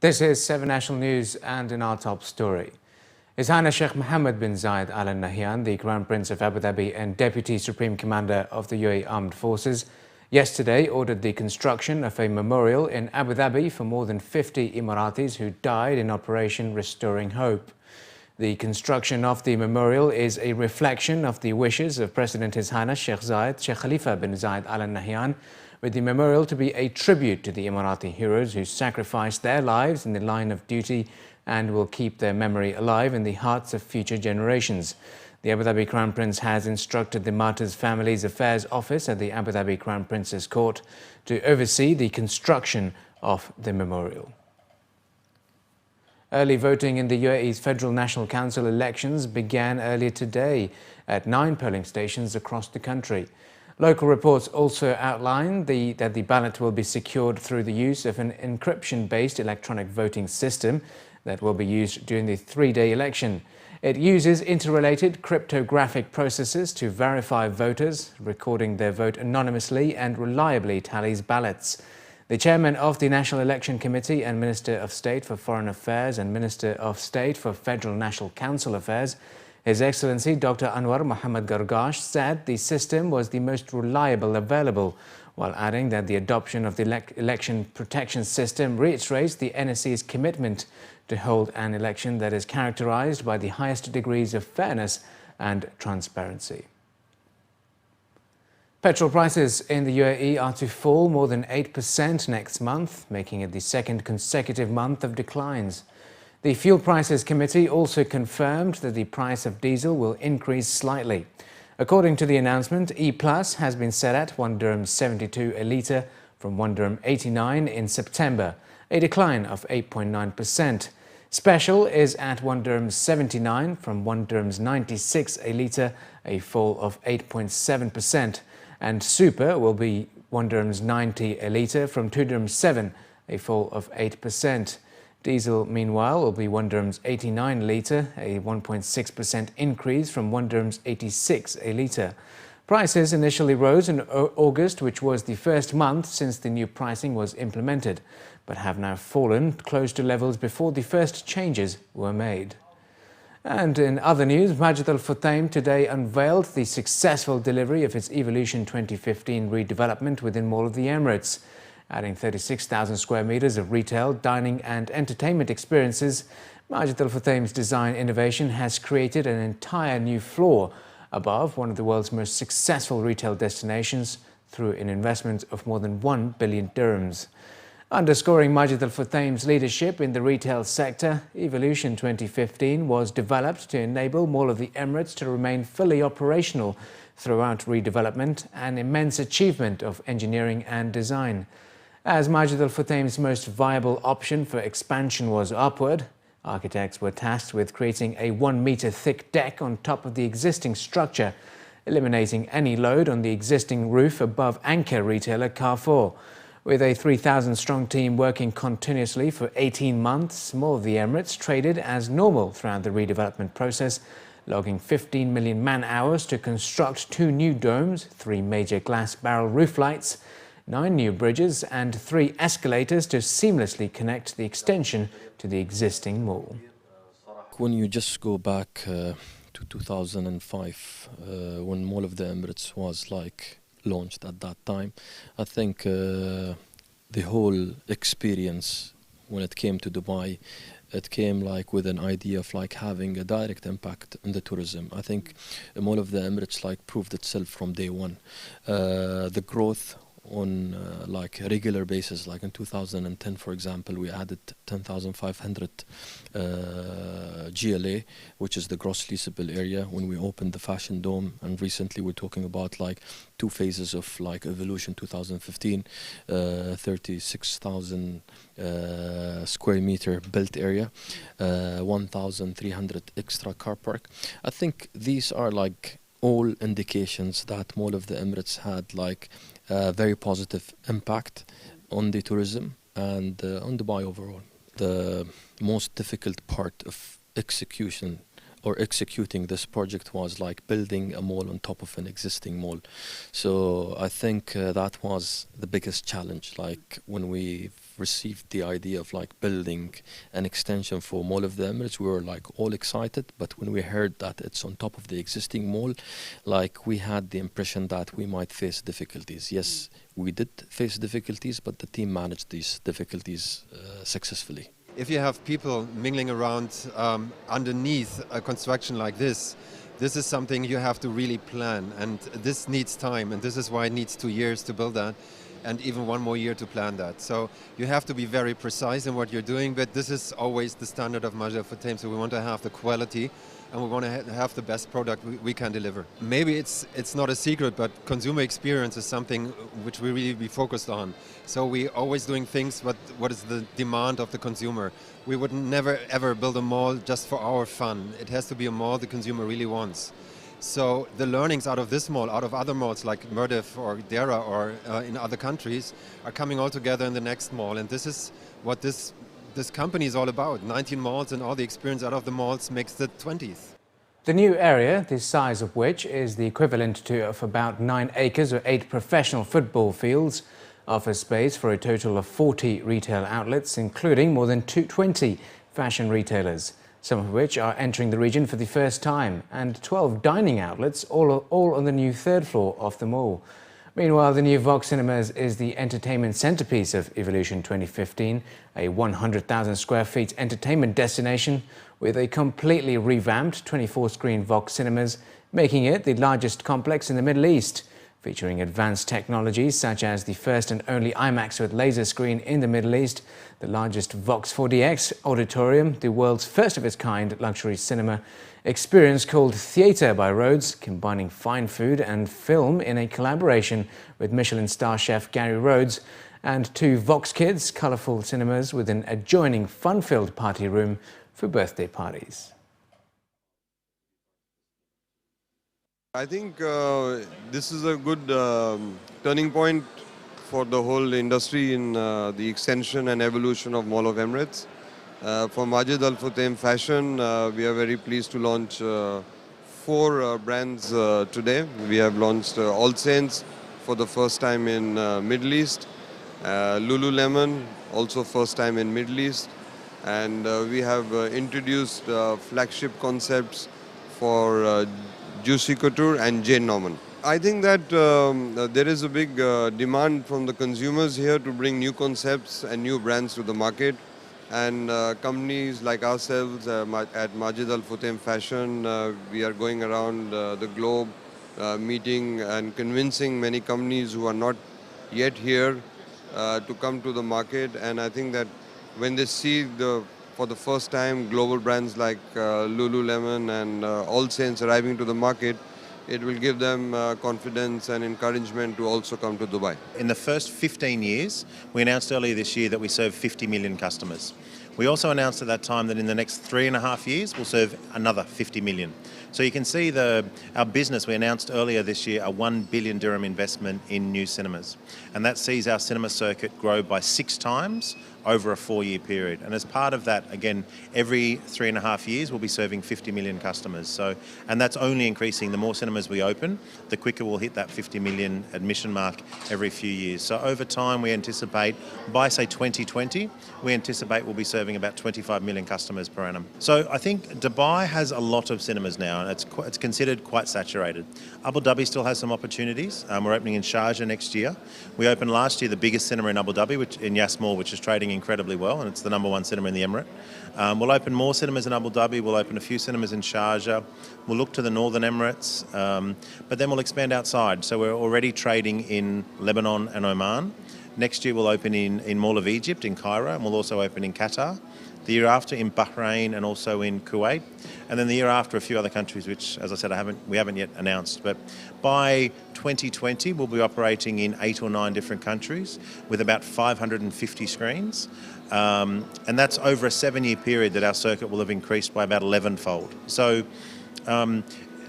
This is 7 National News, and in our top story, His Highness Sheikh Mohammed bin Zayed Al Nahyan, the Crown Prince of Abu Dhabi and Deputy Supreme Commander of the UAE Armed Forces, yesterday ordered the construction of a memorial in Abu Dhabi for more than 50 Emiratis who died in Operation Restoring Hope. The construction of the memorial is a reflection of the wishes of President His Highness Sheikh Khalifa bin Zayed Al Nahyan, with the memorial to be a tribute to the Emirati heroes who sacrificed their lives in the line of duty and will keep their memory alive in the hearts of future generations. The Abu Dhabi Crown Prince has instructed the Martyrs Families Affairs Office at the Abu Dhabi Crown Prince's Court to oversee the construction of the memorial. Early voting in the UAE's Federal National Council elections began earlier today at 9 polling stations across the country. Local reports also outline that the ballot will be secured through the use of an encryption-based electronic voting system that will be used during the 3-day election. It uses interrelated cryptographic processes to verify voters, recording their vote anonymously and reliably tallies ballots. The chairman of the National Election Committee and Minister of State for Foreign Affairs and Minister of State for Federal National Council Affairs, His Excellency Dr. Anwar Mohammed Gargash, said the system was the most reliable available, while adding that the adoption of the election protection system reiterates the NSC's commitment to hold an election that is characterized by the highest degrees of fairness and transparency. Petrol prices in the UAE are to fall more than 8% next month, making it the second consecutive month of declines. The Fuel Prices Committee also confirmed that the price of diesel will increase slightly. According to the announcement, E Plus has been set at 1 dirham 72 a litre from 1 dirham 89 in September, a decline of 8.9%. Special is at 1 dirham 79 from 1 dirham 96 a litre, a fall of 8.7%. And Super will be 1 dirham 90 a litre from 2 dirham 7, a fall of 8%. Diesel, meanwhile, will be 1 dirham 89 a litre, a 1.6% increase from 1 dirham 86 a litre. Prices initially rose in August, which was the first month since the new pricing was implemented, but have now fallen close to levels before the first changes were made. And in other news, Majid Al Futtaim today unveiled the successful delivery of its Evolution 2015 redevelopment within Mall of the Emirates. Adding 36,000 square meters of retail, dining and entertainment experiences, Majid Al Futtaim's design innovation has created an entire new floor above one of the world's most successful retail destinations through an investment of more than 1 billion dirhams. Underscoring Majid Al Futtaim's leadership in the retail sector, Evolution 2015 was developed to enable Mall of the Emirates to remain fully operational throughout redevelopment, an immense achievement of engineering and design. As Majid Al Futtaim's most viable option for expansion was upward, architects were tasked with creating a 1-meter thick deck on top of the existing structure, eliminating any load on the existing roof above anchor retailer Carrefour. With a 3,000-strong team working continuously for 18 months, Mall of the Emirates traded as normal throughout the redevelopment process, logging 15 million man-hours to construct 2 new domes, 3 major glass barrel roof lights, 9 new bridges and 3 escalators to seamlessly connect the extension to the existing mall. When you just go back to 2005, when Mall of the Emirates was launched at that time, I think the whole experience when it came to Dubai, it came with an idea of having a direct impact on the tourism. I think Mall of the Emirates proved itself from day one. The growth on a regular basis, in 2010, for example, we added 10,500 GLA, which is the gross leasable area, when we opened the Fashion Dome, and recently we're talking about 2 phases of Evolution 2015, 36,000 square meter built area, 1,300 extra car park. I think these are all indications that Mall of the Emirates had a very positive impact on the tourism and on Dubai overall. The most difficult part of executing this project was building a mall on top of an existing mall. So I think that was the biggest challenge. When we received the idea of like building an extension for Mall of the Emirates, we were like all excited. But when we heard that it's on top of the existing mall, like we had the impression that we might face difficulties. Yes, we did face difficulties, but the team managed these difficulties successfully. If you have people mingling around underneath a construction like this is something you have to really plan, and this needs time, and this is why it needs 2 years to build that, and even 1 more year to plan that. So you have to be very precise in what you're doing, but this is always the standard of Majid Al Futtaim, so we want to have the quality and we want to have the best product we can deliver. Maybe it's not a secret, but consumer experience is something which we really be focused on. So we always doing things what is the demand of the consumer. We would never ever build a mall just for our fun. It has to be a mall the consumer really wants. So the learnings out of this mall, out of other malls like Mirdif or Dera or in other countries are coming all together in the next mall, and this is what this company is all about. 19 malls, and all the experience out of the malls makes the 20th. The new area, the size of which is the equivalent of about 9 acres or 8 professional football fields, offers space for a total of 40 retail outlets, including more than 220 fashion retailers, some of which are entering the region for the first time, and 12 dining outlets, all on the new 3rd floor of the mall. Meanwhile, the new Vox Cinemas is the entertainment centerpiece of Evolution 2015, a 100,000 square feet entertainment destination with a completely revamped 24-screen Vox Cinemas, making it the largest complex in the Middle East, featuring advanced technologies such as the first and only IMAX with laser screen in the Middle East, the largest Vox 4DX auditorium, the world's first of its kind luxury cinema experience called Theatre by Rhodes, combining fine food and film in a collaboration with Michelin star chef Gary Rhodes, and 2 Vox Kids colourful cinemas with an adjoining fun-filled party room for birthday parties. I think this is a good turning point for the whole industry in the extension and evolution of Mall of Emirates. For Majid Al Futtaim Fashion, we are very pleased to launch 4 brands today. We have launched All Saints for the first time in Middle East, Lululemon also first time in Middle East, and we have introduced flagship concepts for Juicy Couture and Jane Norman. I think that there is a big demand from the consumers here to bring new concepts and new brands to the market. And companies like ourselves at Majid Al Futtaim Fashion, we are going around the globe meeting and convincing many companies who are not yet here to come to the market. And I think that when they see for the first time global brands like Lululemon and All Saints arriving to the market, it will give them confidence and encouragement to also come to Dubai. In the first 15 years, we announced earlier this year that we serve 50 million customers. We also announced at that time that in the next 3.5 years, we'll serve another 50 million. So you can see our business, we announced earlier this year a 1 billion dirham investment in new cinemas. And that sees our cinema circuit grow by 6 times over a 4-year period. And as part of that, again, every 3.5 years, we'll be serving 50 million customers. And that's only increasing. The more cinemas we open, the quicker we'll hit that 50 million admission mark every few years. So over time, we anticipate, by say 2020, we anticipate we'll be serving about 25 million customers per annum. So I think Dubai has a lot of cinemas now, and it's considered quite saturated. Abu Dhabi still has some opportunities. We're opening in Sharjah next year. We opened last year the biggest cinema in Abu Dhabi, in Yas Mall, which is trading incredibly well, and it's the #1 cinema in the Emirate. We'll open more cinemas in Abu Dhabi. We'll open a few cinemas in Sharjah. We'll look to the Northern Emirates, but then we'll expand outside. So we're already trading in Lebanon and Oman. Next year we'll open in Mall of Egypt in Cairo, and we'll also open in Qatar. The year after in Bahrain and also in Kuwait. And then the year after a few other countries, which, as I said, we haven't yet announced. But by 2020, we'll be operating in 8 or 9 different countries with about 550 screens. And that's over a 7-year period that our circuit will have increased by about 11-fold. So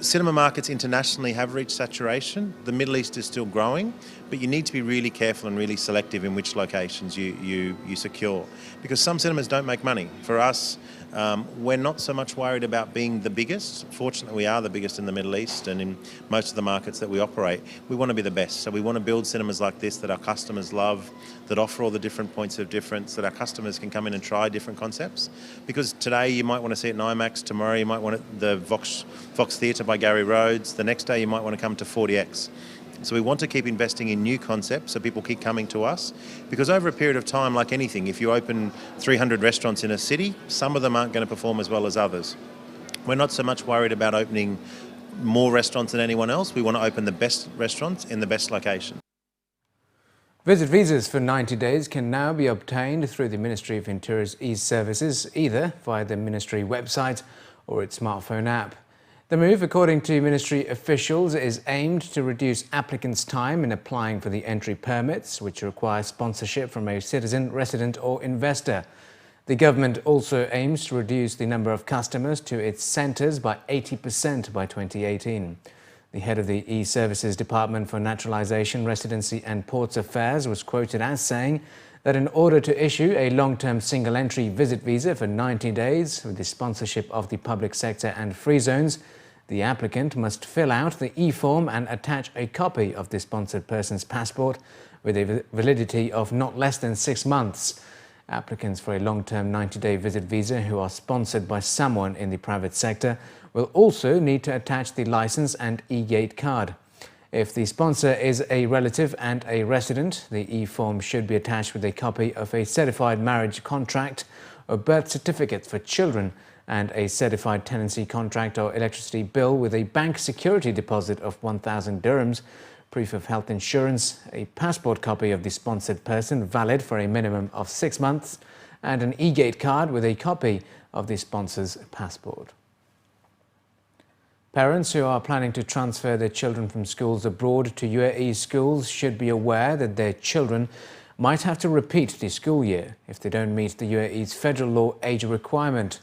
cinema markets internationally have reached saturation. The Middle East is still growing, but you need to be really careful and really selective in which locations you secure, because some cinemas don't make money. For us, We're not so much worried about being the biggest. Fortunately, we are the biggest in the Middle East and in most of the markets that we operate. We want to be the best. So we want to build cinemas like this that our customers love, that offer all the different points of difference, that our customers can come in and try different concepts. Because today you might want to see it in IMAX, tomorrow you might want it the Vox Theatre by Gary Rhodes, the next day you might want to come to 40X. So we want to keep investing in new concepts so people keep coming to us, because over a period of time, like anything, if you open 300 restaurants in a city, some of them aren't going to perform as well as others. We're not so much worried about opening more restaurants than anyone else. We want to open the best restaurants in the best location. Visit visas for 90 days can now be obtained through the Ministry of Interior's e-services, either via the Ministry website or its smartphone app. The move, according to Ministry officials, is aimed to reduce applicants' time in applying for the entry permits, which require sponsorship from a citizen, resident or investor. The government also aims to reduce the number of customers to its centres by 80% by 2018. The head of the e-Services Department for Naturalisation, Residency and Ports Affairs was quoted as saying that in order to issue a long-term single-entry visit visa for 90 days with the sponsorship of the public sector and free zones, the applicant must fill out the e-form and attach a copy of the sponsored person's passport with a validity of not less than 6 months. Applicants for a long-term 90-day visit visa who are sponsored by someone in the private sector will also need to attach the licence and e-gate card. If the sponsor is a relative and a resident, the e-form should be attached with a copy of a certified marriage contract or birth certificate for children and a certified tenancy contract or electricity bill with a bank security deposit of 1,000 dirhams, proof of health insurance, a passport copy of the sponsored person valid for a minimum of 6 months, and an e-gate card with a copy of the sponsor's passport. Parents who are planning to transfer their children from schools abroad to UAE schools should be aware that their children might have to repeat the school year if they don't meet the UAE's federal law age requirement.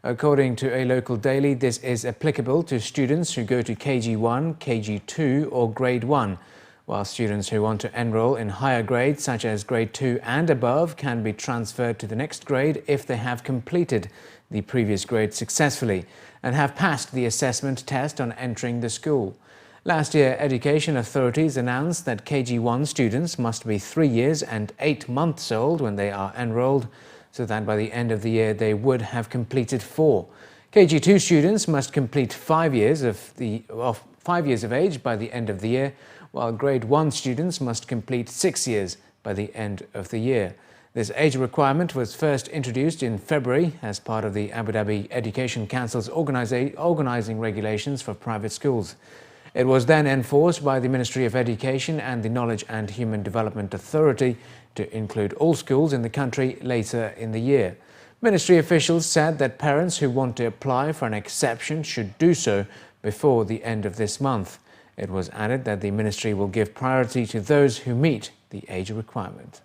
According to a local daily, this is applicable to students who go to KG1, KG2 or Grade 1, while students who want to enroll in higher grades such as Grade 2 and above can be transferred to the next grade if they have completed the previous grade successfully and have passed the assessment test on entering the school. Last year, education authorities announced that KG1 students must be 3 years and 8 months old when they are enrolled, so that by the end of the year they would have completed 4. KG2 students must complete 5 years of age by the end of the year, while Grade 1 students must complete 6 years by the end of the year. This age requirement was first introduced in February as part of the Abu Dhabi Education Council's organising regulations for private schools. It was then enforced by the Ministry of Education and the Knowledge and Human Development Authority to include all schools in the country later in the year. Ministry officials said that parents who want to apply for an exception should do so before the end of this month. It was added that the ministry will give priority to those who meet the age requirement.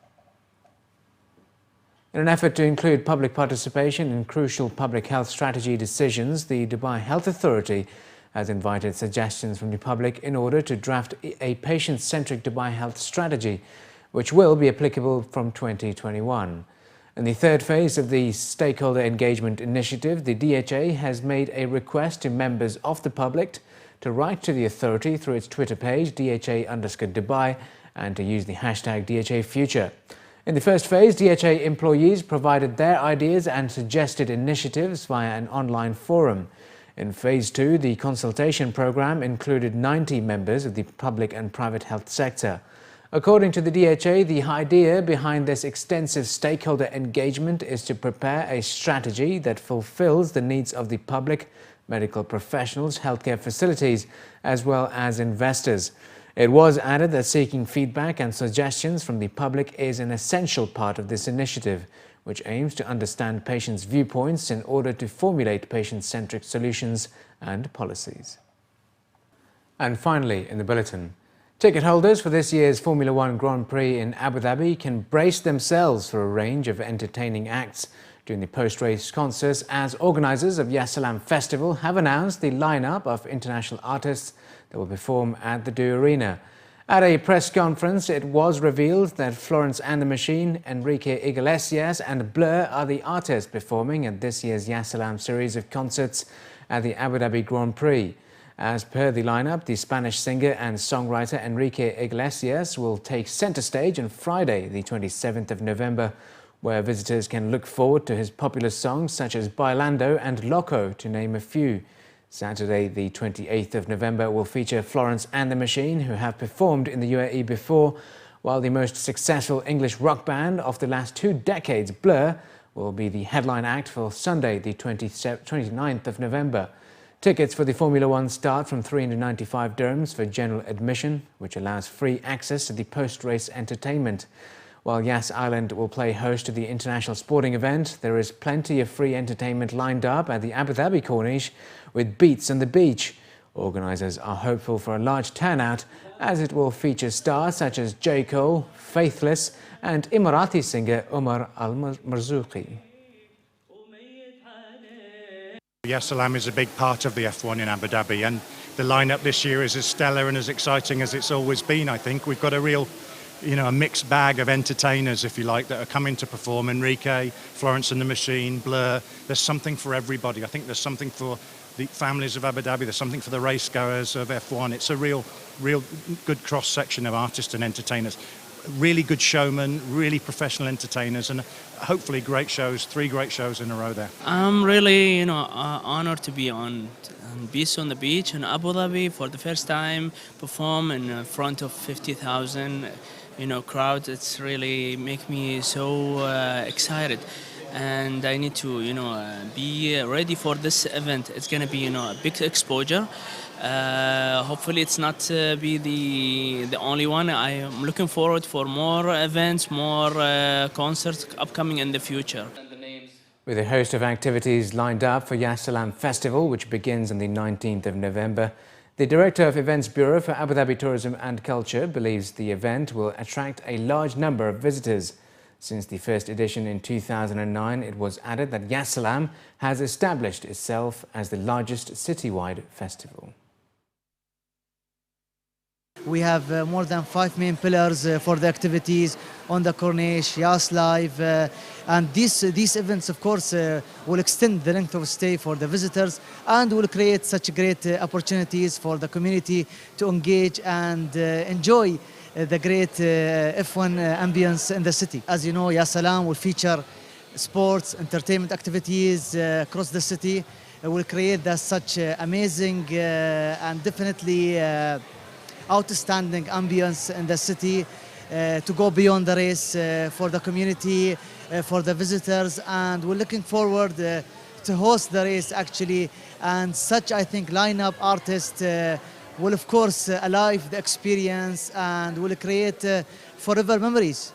In an effort to include public participation in crucial public health strategy decisions, the Dubai Health Authority has invited suggestions from the public in order to draft a patient-centric Dubai health strategy, which will be applicable from 2021. In the third phase of the Stakeholder Engagement Initiative, the DHA has made a request to members of the public to write to the authority through its Twitter page, DHA_Dubai, and to use the hashtag DHAFuture. In the first phase, DHA employees provided their ideas and suggested initiatives via an online forum. In Phase 2, the consultation program included 90 members of the public and private health sector. According to the DHA, the idea behind this extensive stakeholder engagement is to prepare a strategy that fulfills the needs of the public, medical professionals, healthcare facilities, as well as investors. It was added that seeking feedback and suggestions from the public is an essential part of this initiative, which aims to understand patients' viewpoints in order to formulate patient-centric solutions and policies. And finally, in the bulletin, ticket holders for this year's Formula One Grand Prix in Abu Dhabi can brace themselves for a range of entertaining acts during the post-race concerts as organisers of Yasalam Festival have announced the lineup of international artists that will perform at the Do Arena. At a press conference, it was revealed that Florence and the Machine, Enrique Iglesias and Blur are the artists performing at this year's Yasalam series of concerts at the Abu Dhabi Grand Prix. As per the lineup, the Spanish singer and songwriter Enrique Iglesias will take centre stage on Friday, the 27th of November, where visitors can look forward to his popular songs such as Bailando and Loco, to name a few. Saturday, the 28th of November, will feature Florence and the Machine, who have performed in the UAE before, while the most successful English rock band of the last 2 decades, Blur, will be the headline act for Sunday, the 29th of November. Tickets for the Formula One start from 395 dirhams for general admission, which allows free access to the post-race entertainment. While Yas Island will play host to the international sporting event, there is plenty of free entertainment lined up at the Abu Dhabi Corniche with Beats on the Beach. Organisers are hopeful for a large turnout, as it will feature stars such as J. Cole, Faithless and Emirati singer Omar Al-Marzouqi. Yasalam is a big part of the F1 in Abu Dhabi, and the lineup this year is as stellar and as exciting as it's always been. I think we've got a real, a mixed bag of entertainers, if you like, that are coming to perform. Enrique, Florence and the Machine, Blur. There's something for everybody. I think there's something for the families of Abu Dhabi. There's something for the race goers of F1. It's a real good cross section of artists and entertainers. Really good showmen, really professional entertainers, and hopefully great shows, 3 great shows in a row there. I'm really, honored to be on Beats on the Beach in Abu Dhabi for the first time, perform in front of 50,000, crowd. It's really make me so excited, and I need to, be ready for this event. It's gonna be, a big exposure. Hopefully it's not be the only one. I am looking forward for more events, more concerts upcoming in the future. With a host of activities lined up for Yasalam Festival, which begins on the 19th of November, the Director of Events Bureau for Abu Dhabi Tourism and Culture believes the event will attract a large number of visitors. Since the first edition in 2009, it was added that Yasalam has established itself as the largest citywide festival. We have more than 5 main pillars for the activities on the Corniche, Yas Live, and these events, of course, will extend the length of stay for the visitors and will create such great opportunities for the community to engage and enjoy the great F1 ambience in the city. As you know, Yasalam will feature sports, entertainment activities across the city. It will create such amazing and definitely outstanding ambience in the city to go beyond the race for the community, for the visitors, and we're looking forward to host the race actually, and such, I think, lineup artists will of course alive the experience and will create forever memories.